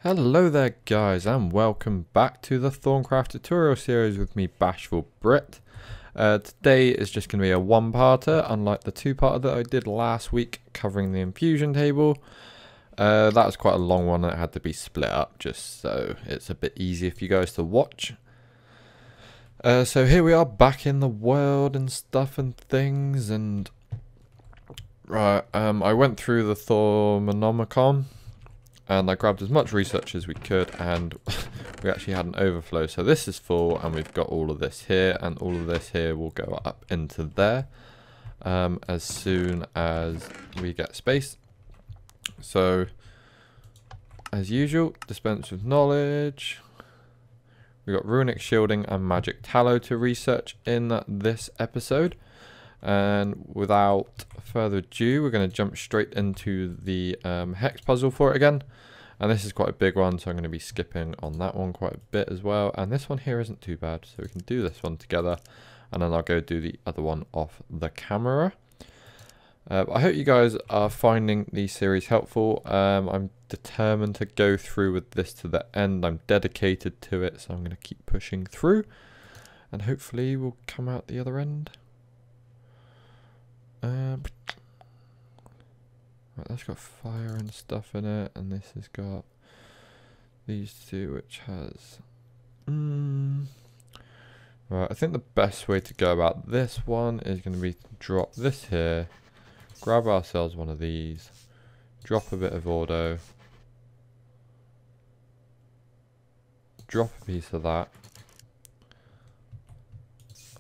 Hello there guys, and welcome back to the Thaumcraft tutorial series with me, Bashful Brit. Today is just going to be a one-parter, unlike the two-parter that I did last week covering the infusion table. That was quite a long one and it had to be split up just so it's a bit easier for you guys to watch. So here we are back in the world and stuff and things, and right, I went through the Thaumaturgy and I grabbed as much research as we could, and we actually had an overflow. So this is full, and we've got all of this here, and all of this here will go up into there as soon as we get space. So, as usual, dispense with knowledge. We've got runic shielding and magic tallow to research in this episode. And without further ado, we're going to jump straight into the hex puzzle for it again. And this is quite a big one, so I'm going to be skipping on that one quite a bit as well. And this one here isn't too bad, so we can do this one together. And then I'll go do the other one off the camera. I hope you guys are finding the series helpful. I'm determined to go through with this to the end. I'm dedicated to it, so I'm going to keep pushing through. And hopefully we'll come out the other end. Right, that's got fire and stuff in it, and this has got these two, which has right, I think the best way to go about this one is going to be to drop this here, grab ourselves one of these, drop a bit of auto, drop a piece of that,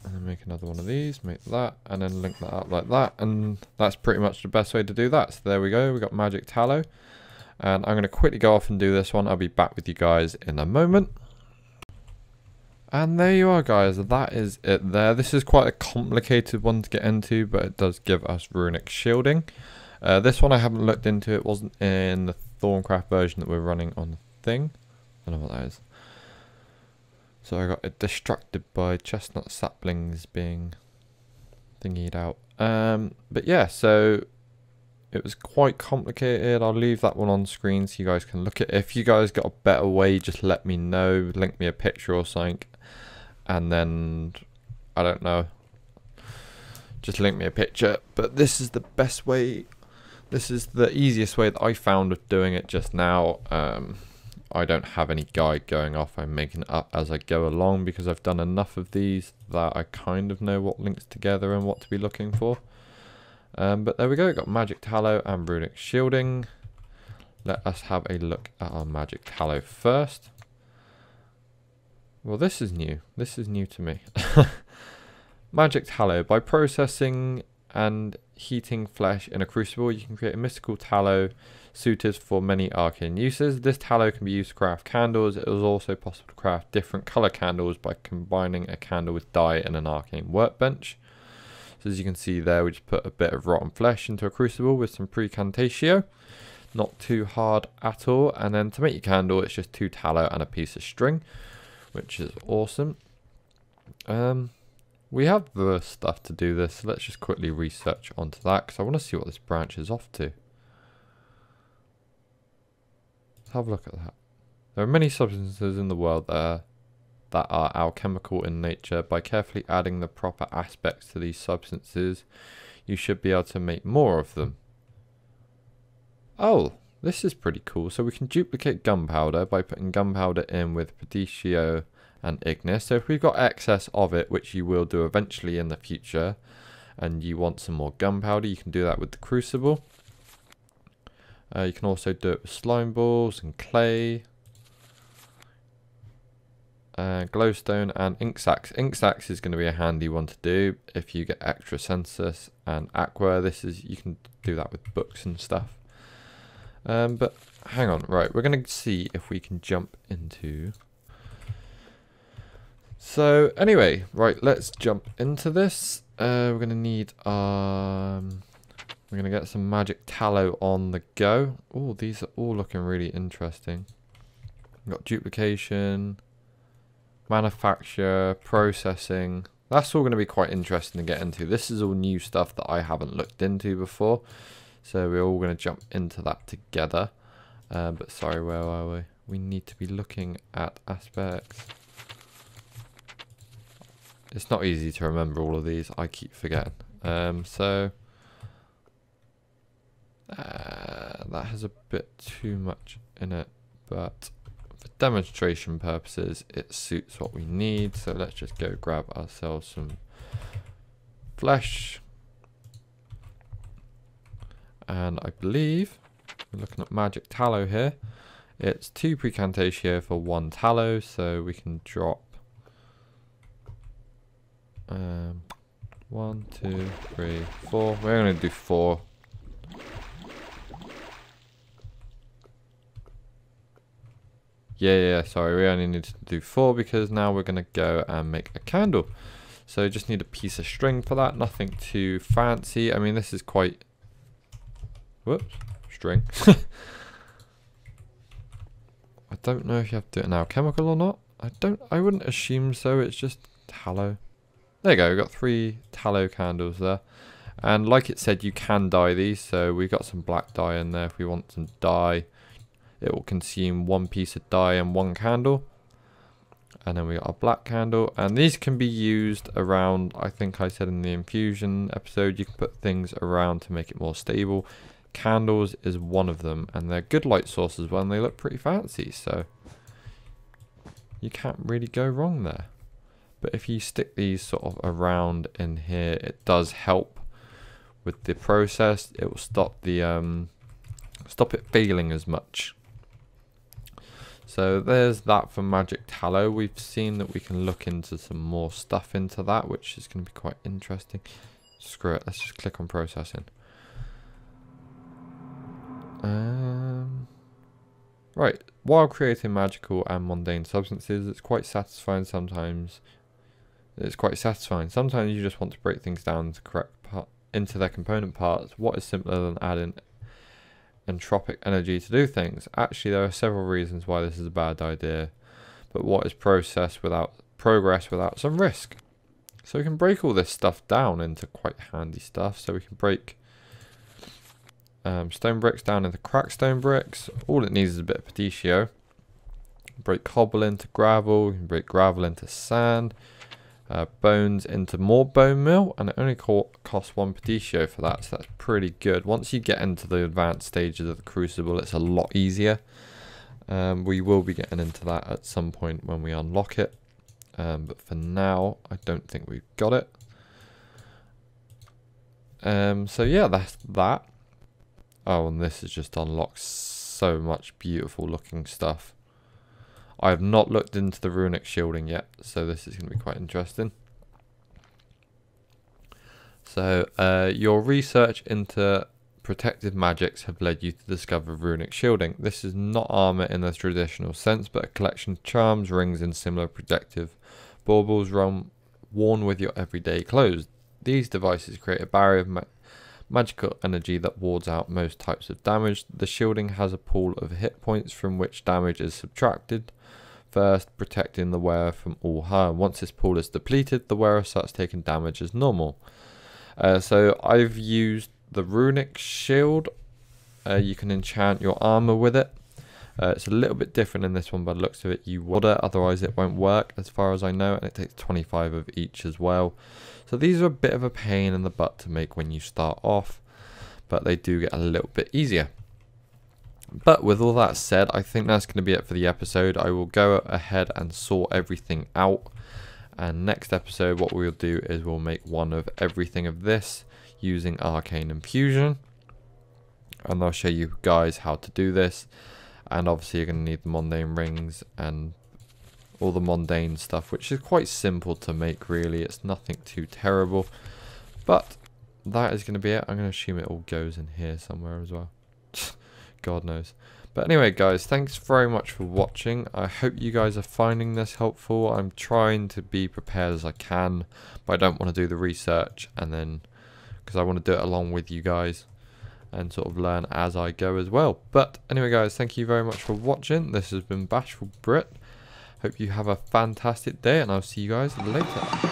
and then make another one of these, make that, and then link that up like that, and that's pretty much the best way to do that. So there we go, we got magic tallow, and I'm going to quickly go off and do this one. I'll be back with you guys in a moment. And there you are guys, that is it there. This is quite a complicated one to get into, but it does give us runic shielding. This one I haven't looked into, it wasn't in the Thaumcraft version that we're running on the thing. I don't know what that is. So I got distracted by chestnut saplings being thingied out. But yeah, so it was quite complicated. I'll leave that one on screen so you guys can look at it. If you guys got a better way, just let me know. Link me a picture or something. And then, I don't know, just link me a picture. But this is the best way. This is the easiest way that I found of doing it just now. I don't have any guide going off. I'm making it up as I go along because I've done enough of these that I kind of know what links together and what to be looking for. But there we go, got magic tallow and runic shielding. Let us have a look at our magic tallow first. Well, this is new. This is new to me. Magic tallow. By processing and heating flesh in a crucible, you can create a mystical tallow suited for many arcane uses. This tallow can be used to craft candles. It is also possible to craft different color candles by combining a candle with dye in an arcane workbench. So as you can see there, we just put a bit of rotten flesh into a crucible with some precantatio. Not too hard at all. And then to make your candle, it's just 2 tallow and a piece of string, which is awesome. We have the stuff to do this, so let's just quickly research onto that because I want to see what this branch is off to. Let's have a look at that. There are many substances in the world that are alchemical in nature. By carefully adding the proper aspects to these substances, you should be able to make more of them. Oh, this is pretty cool. So we can duplicate gunpowder by putting gunpowder in with potassium and ignis. So if we've got excess of it, which you will do eventually in the future, and you want some more gunpowder, you can do that with the crucible. You can also do it with slime balls and clay, glowstone and ink sacs. Ink sacs is going to be a handy one to do if you get extra census and aqua. You can do that with books and stuff. But hang on, right, we're going to see if we can jump into. So anyway, right, let's jump into this. We're going to need we're going to get some magic tallow on the go. Oh, these are all looking really interesting. We've got duplication, manufacture, processing. That's all going to be quite interesting to get into. This is all new stuff that I haven't looked into before. So we're all going to jump into that together. But sorry, where are we? we need to be looking at aspects. It's not easy to remember all of these. I keep forgetting. So that has a bit too much in it, but for demonstration purposes, it suits what we need. So let's just go grab ourselves some flesh. And I believe we're looking at magic tallow here. It's 2 precantatio for 1 tallow, so we can drop 1, 2, 3, 4. We're going to do 4. Yeah, sorry, we only need to do 4 because now we're going to go and make a candle. So just need a piece of string for that, nothing too fancy. I mean, this is quite... Whoops, string. I don't know if you have to do it in alchemical or not. I wouldn't assume so, it's just tallow. There you go, we've got 3 tallow candles there. And like it said, you can dye these, so we've got some black dye in there if we want some dye. It will consume 1 piece of dye and 1 candle. And then we got a black candle, and these can be used around, I think I said in the infusion episode, you can put things around to make it more stable. Candles is one of them, and they're good light sources when they look pretty fancy, so you can't really go wrong there. But if you stick these sort of around in here, it does help with the process. It will stop the stop it failing as much. So there's that for magic tallow. We've seen that we can look into some more stuff into that, which is going to be quite interesting. Screw it, let's just click on processing. Right, while creating magical and mundane substances, it's quite satisfying sometimes. Sometimes you just want to break things down into their component parts. What is simpler than adding entropic energy to do things? Actually, there are several reasons why this is a bad idea, but what is progress without some risk? So we can break all this stuff down into quite handy stuff. So we can break stone bricks down into cracked stone bricks. All it needs is a bit of petitio. Break cobble into gravel. You can break gravel into sand. Bones into more bone meal, and it only costs 1 petitio for that, so that's pretty good. Once you get into the advanced stages of the crucible, it's a lot easier. We will be getting into that at some point when we unlock it, but for now I don't think we've got it. So yeah, that's that. Oh, and this has just unlocked so much beautiful looking stuff. I have not looked into the runic shielding yet, so this is going to be quite interesting. So your research into protective magics have led you to discover runic shielding. This is not armor in the traditional sense, but a collection of charms, rings and similar protective baubles worn with your everyday clothes. These devices create a barrier of magical energy that wards out most types of damage. The shielding has a pool of hit points from which damage is subtracted, first protecting the wearer from all harm. Once this pool is depleted, the wearer starts taking damage as normal. So I've used the runic shield. You can enchant your armor with it. It's a little bit different in this one by the looks of it. You would, otherwise it won't work as far as I know, and it takes 25 of each as well. So these are a bit of a pain in the butt to make when you start off, but they do get a little bit easier. But with all that said, I think that's going to be it for the episode. I will go ahead and sort everything out, and next episode what we'll do is we'll make one of everything of this using arcane infusion, and I'll show you guys how to do this. And obviously you're going to need the mundane rings and all the mundane stuff, which is quite simple to make really. It's nothing too terrible, but that is going to be it. I'm going to assume it all goes in here somewhere as well. God knows. But anyway guys, thanks very much for watching. I hope you guys are finding this helpful. I'm trying to be prepared as I can, but I don't want to do the research and then, because I want to do it along with you guys and sort of learn as I go as well. But anyway guys, thank you very much for watching. This has been Bashful Brit. Hope you have a fantastic day, and I'll see you guys later.